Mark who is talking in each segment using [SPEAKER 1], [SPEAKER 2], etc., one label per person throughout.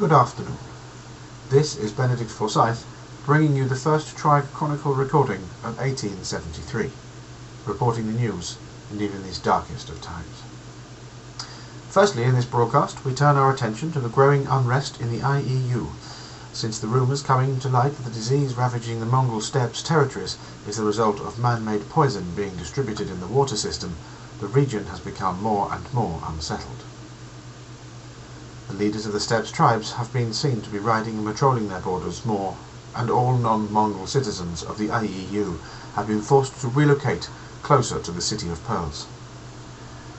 [SPEAKER 1] Good afternoon. This is Benedict Forsyth, bringing you the first TRIAC Chronicle recording of 1873, reporting the news in even these darkest of times. Firstly, in this broadcast, we turn our attention to the growing unrest in the IEU, since the rumours coming to light that the disease ravaging the Mongol steppes territories is the result of man-made poison being distributed in the water system. The region has become more and more unsettled. The leaders of the steppes tribes have been seen to be riding and patrolling their borders more, and all non-Mongol citizens of the IEU have been forced to relocate closer to the City of Pearls.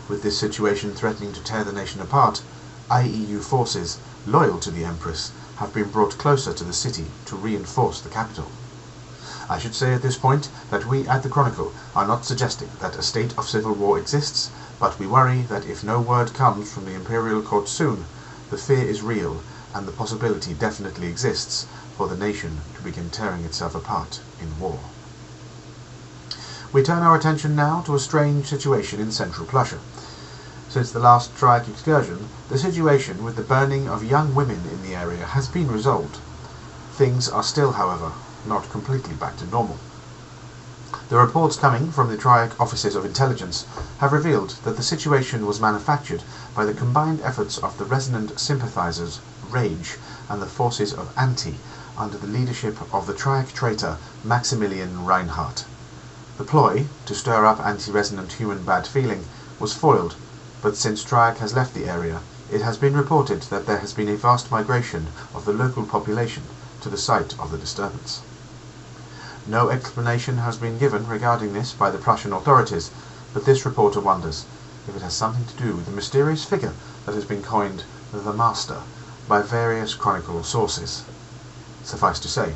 [SPEAKER 1] With this situation threatening to tear the nation apart, IEU forces, loyal to the Empress, have been brought closer to the city to reinforce the capital. I should say at this point that we at the Chronicle are not suggesting that a state of civil war exists, but we worry that if no word comes from the Imperial Court soon, the fear is real, and the possibility definitely exists for the nation to begin tearing itself apart in war. We turn our attention now to a strange situation in central Prussia. Since the last TRIAC excursion, the situation with the burning of young women in the area has been resolved. Things are still, however, not completely back to normal. The reports coming from the TRIAC offices of intelligence have revealed that the situation was manufactured by the combined efforts of the resonant sympathizers Rage and the forces of Anti under the leadership of the TRIAC traitor Maximilian Reinhardt. The ploy to stir up anti-resonant human bad feeling was foiled, but since TRIAC has left the area, it has been reported that there has been a vast migration of the local population to the site of the disturbance. No explanation has been given regarding this by the Prussian authorities, but this reporter wonders if it has something to do with the mysterious figure that has been coined the Master by various chronicle sources. Suffice to say,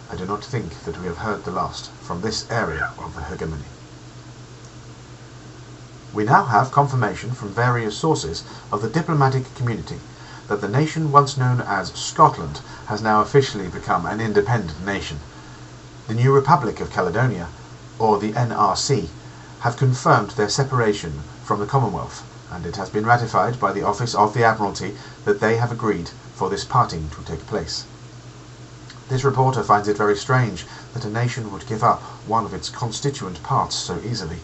[SPEAKER 1] I do not think that we have heard the last from this area of the hegemony. We now have confirmation from various sources of the diplomatic community that the nation once known as Scotland has now officially become an independent nation. The new Republic of Caledonia, or the NRC, have confirmed their separation from the Commonwealth, and it has been ratified by the Office of the Admiralty that they have agreed for this parting to take place. This reporter finds it very strange that a nation would give up one of its constituent parts so easily.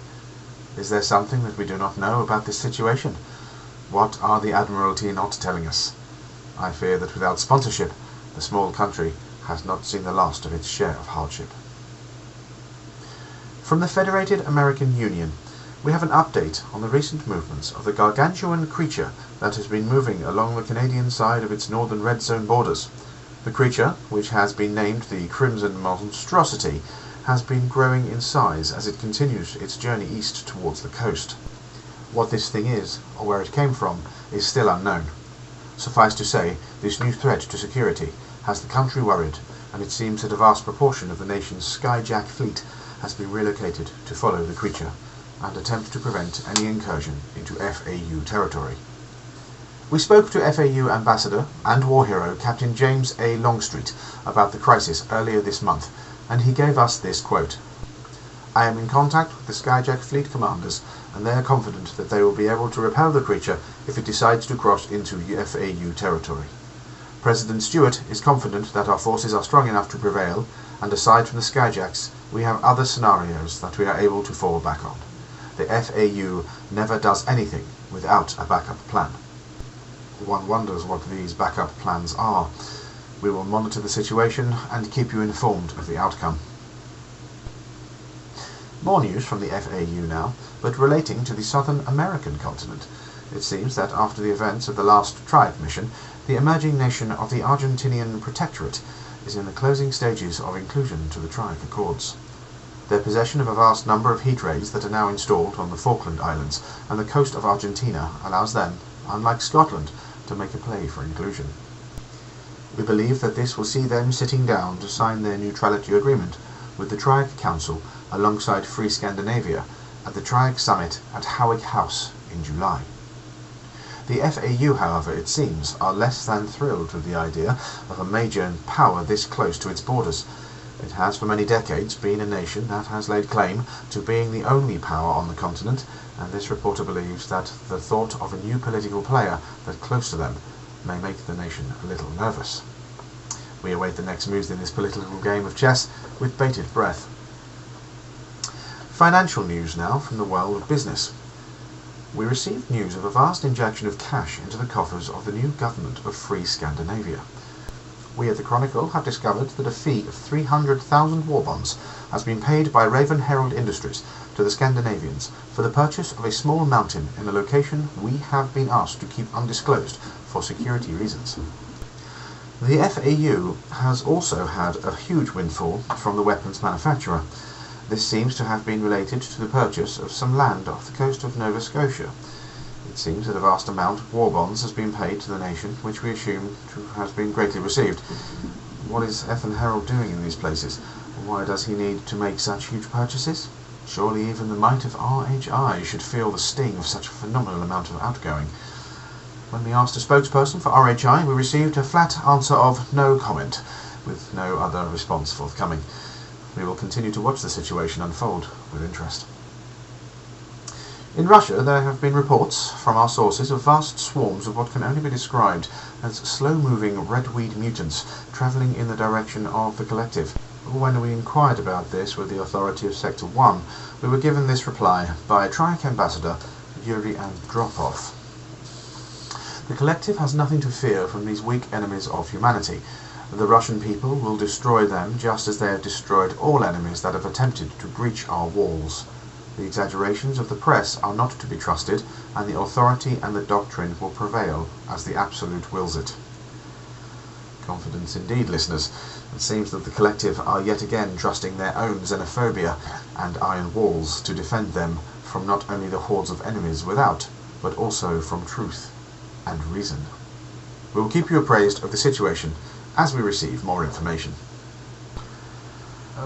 [SPEAKER 1] Is there something that we do not know about this situation? What are the Admiralty not telling us? I fear that without sponsorship, the small country has not seen the last of its share of hardship. From the Federated American Union, we have an update on the recent movements of the gargantuan creature that has been moving along the Canadian side of its northern red zone borders. The creature, which has been named the Crimson Monstrosity, has been growing in size as it continues its journey east towards the coast. What this thing is, or where it came from, is still unknown. Suffice to say, this new threat to security has the country worried, and it seems that a vast proportion of the nation's skyjack fleet has been relocated to follow the creature and attempt to prevent any incursion into FAU territory. We spoke to FAU Ambassador and war hero Captain James A. Longstreet about the crisis earlier this month, and he gave us this quote: "I am in contact with the skyjack fleet commanders, and they are confident that they will be able to repel the creature if it decides to cross into FAU territory. President Stewart is confident that our forces are strong enough to prevail, and aside from the skyjacks, we have other scenarios that we are able to fall back on. The FAU never does anything without a backup plan." One wonders what these backup plans are. We will monitor the situation and keep you informed of the outcome. More news from the FAU now, but relating to the Southern American continent. It seems that after the events of the last TRIAC mission, the emerging nation of the Argentinian Protectorate is in the closing stages of inclusion to the TRIAC Accords. Their possession of a vast number of heat rays that are now installed on the Falkland Islands and the coast of Argentina allows them, unlike Scotland, to make a play for inclusion. We believe that this will see them sitting down to sign their neutrality agreement with the TRIAC Council alongside Free Scandinavia at the TRIAC Summit at Howick House in July. The FAU, however, it seems, are less than thrilled with the idea of a major power this close to its borders. It has for many decades been a nation that has laid claim to being the only power on the continent, and this reporter believes that the thought of a new political player that close to them may make the nation a little nervous. We await the next moves in this political game of chess with bated breath. Financial news now from the world of business. We received news of a vast injection of cash into the coffers of the new government of Free Scandinavia. We at the Chronicle have discovered that a fee of 300,000 war bonds has been paid by Raven Herald Industries to the Scandinavians for the purchase of a small mountain in a location we have been asked to keep undisclosed for security reasons. The FAU has also had a huge windfall from the weapons manufacturer. This seems to have been related to the purchase of some land off the coast of Nova Scotia. It seems that a vast amount of war bonds has been paid to the nation, which we assume has been greatly received. What is Ethan Harold doing in these places? Why does he need to make such huge purchases? Surely even the might of RHI should feel the sting of such a phenomenal amount of outgoing. When we asked a spokesperson for RHI, we received a flat answer of no comment, with no other response forthcoming. We will continue to watch the situation unfold with interest. In Russia, there have been reports from our sources of vast swarms of what can only be described as slow-moving redweed mutants travelling in the direction of the collective. When we inquired about this with the authority of Sector 1, we were given this reply by TRIAC Ambassador Yuri Andropov. The collective has nothing to fear from these weak enemies of humanity. The Russian people will destroy them just as they have destroyed all enemies that have attempted to breach our walls. The exaggerations of the press are not to be trusted, and the authority and the doctrine will prevail as the Absolute wills it. Confidence indeed, listeners. It seems that the collective are yet again trusting their own xenophobia and iron walls to defend them from not only the hordes of enemies without, but also from truth and reason. We will keep you appraised of the situation as we receive more information.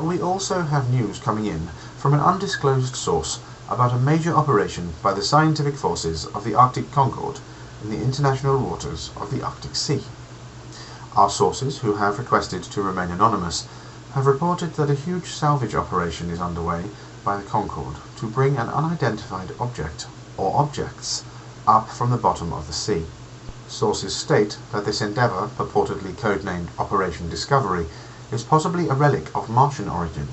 [SPEAKER 1] We also have news coming in from an undisclosed source about a major operation by the scientific forces of the Arctic Concord in the international waters of the Arctic Sea. Our sources, who have requested to remain anonymous, have reported that a huge salvage operation is underway by the Concord to bring an unidentified object, or objects, up from the bottom of the sea. Sources state that this endeavour, purportedly codenamed Operation Discovery, is possibly a relic of Martian origin,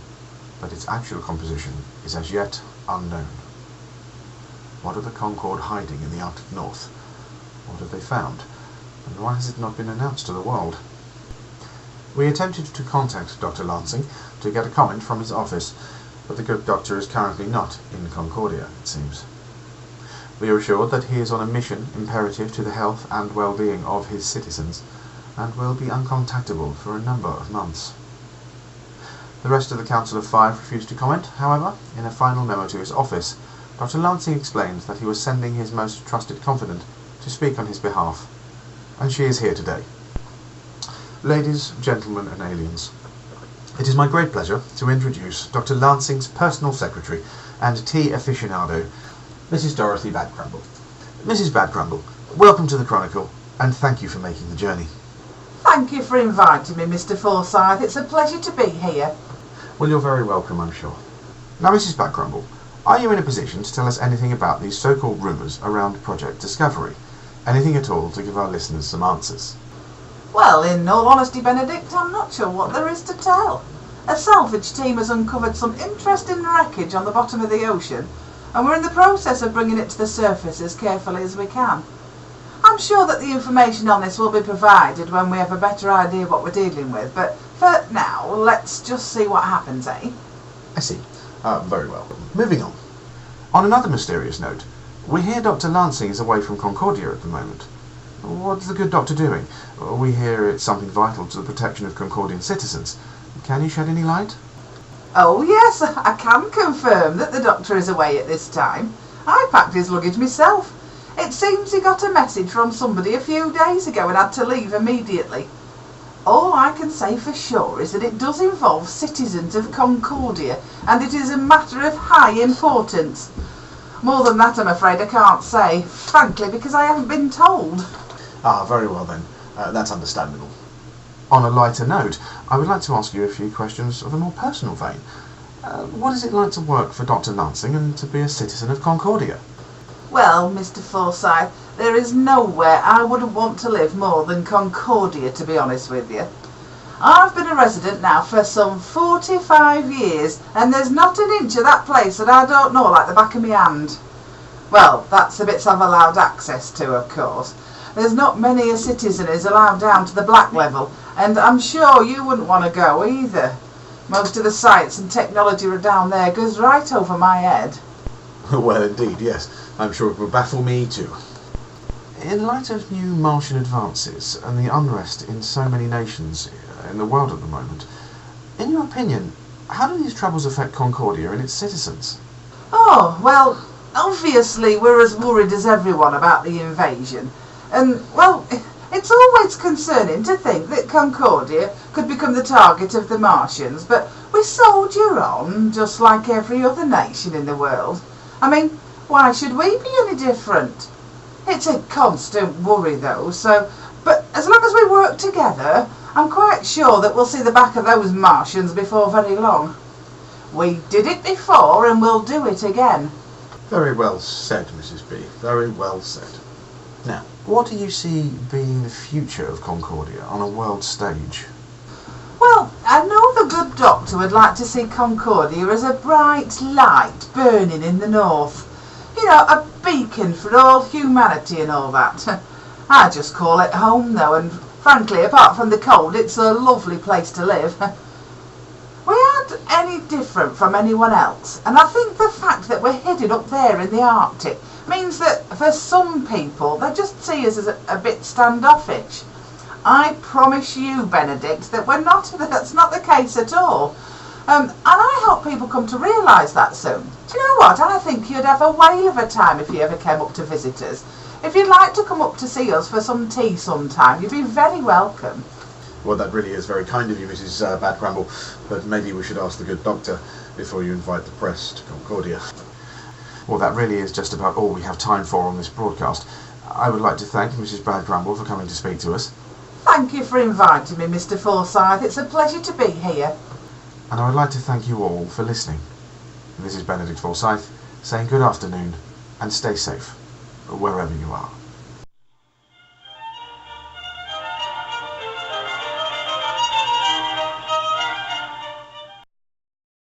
[SPEAKER 1] but its actual composition is as yet unknown. What are the Concord hiding in the Arctic North? What have they found? And why has it not been announced to the world? We attempted to contact Dr. Lansing to get a comment from his office, but the good doctor is currently not in Concordia, it seems. We are assured that he is on a mission imperative to the health and well-being of his citizens, and will be uncontactable for a number of months. The rest of the Council of Five refused to comment. However, in a final memo to his office, Dr. Lansing explained that he was sending his most trusted confidant to speak on his behalf, and she is here today. Ladies, gentlemen and aliens, it is my great pleasure to introduce Dr. Lansing's personal secretary and tea aficionado, Mrs. Dorothy Badcrumble. Mrs. Badcrumble, welcome to the Chronicle, and thank you for making the journey.
[SPEAKER 2] Thank you for inviting me, Mr. Forsyth. It's a pleasure to be here.
[SPEAKER 1] Well, you're very welcome, I'm sure. Now, Mrs. Badcrumble, are you in a position to tell us anything about these so-called rumours around Project Discovery? Anything at all to give our listeners some answers?
[SPEAKER 2] Well, in all honesty, Benedict, I'm not sure what there is to tell. A salvage team has uncovered some interesting wreckage on the bottom of the ocean, and we're in the process of bringing it to the surface as carefully as we can. I'm sure that the information on this will be provided when we have a better idea what we're dealing with, but for now, let's just see what happens, eh?
[SPEAKER 1] I see. Very well. Moving on. On another mysterious note, we hear Dr. Lansing is away from Concordia at the moment. What's the good doctor doing? We hear it's something vital to the protection of Concordian citizens. Can you shed any light?
[SPEAKER 2] Oh yes, I can confirm that the doctor is away at this time. I packed his luggage myself. It seems he got a message from somebody a few days ago and had to leave immediately. All I can say for sure is that it does involve citizens of Concordia, and it is a matter of high importance. More than that, I'm afraid I can't say, frankly, because I haven't been told.
[SPEAKER 1] Very well then. That's understandable. On a lighter note, I would like to ask you a few questions of a more personal vein. What is it like to work for Dr. Lansing and to be a citizen of Concordia?
[SPEAKER 2] Well, Mr. Forsyth, there is nowhere I wouldn't want to live more than Concordia, to be honest with you. I've been a resident now for some 45 years, and there's not an inch of that place that I don't know like the back of my hand. Well, that's the bits I've allowed access to, of course. There's not many a citizen is allowed down to the black level, and I'm sure you wouldn't want to go either. Most of the science and technology are down there goes right over my head.
[SPEAKER 1] Well, indeed, yes. I'm sure it would baffle me too. In light of new Martian advances and the unrest in so many nations in the world at the moment, in your opinion, how do these troubles affect Concordia and its citizens?
[SPEAKER 2] Oh, well, obviously we're as worried as everyone about the invasion. And, well, it's always concerning to think that Concordia could become the target of the Martians, but we soldier on just like every other nation in the world. I mean, why should we be any different? It's a constant worry though, but as long as we work together, I'm quite sure that we'll see the back of those Martians before very long. We did it before and we'll do it again.
[SPEAKER 1] Very well said, Mrs. B. Very well said. Now, what do you see being the future of Concordia on a world stage?
[SPEAKER 2] Well, I know the good doctor would like to see Concordia as a bright light burning in the north. You know, a beacon for all humanity and all that. I just call it home though, and frankly, apart from the cold, it's a lovely place to live. We aren't any different from anyone else, and I think the fact that we're hidden up there in the Arctic means that for some people, they just see us as a bit standoffish. I promise you, Benedict, that that's not the case at all. And I hope people come to realise that soon. Do you know what? I think you'd have a whale of a time if you ever came up to visit us. If you'd like to come up to see us for some tea sometime, you'd be very welcome.
[SPEAKER 1] Well, that really is very kind of you, Mrs. Badcramble, but maybe we should ask the good doctor before you invite the press to Concordia. Well, that really is just about all we have time for on this broadcast. I would like to thank Mrs. Badcramble for coming to speak to us.
[SPEAKER 2] Thank you for inviting me, Mr. Forsyth. It's a pleasure to be here.
[SPEAKER 1] And I would like to thank you all for listening. This is Benedict Forsyth saying good afternoon and stay safe wherever you are.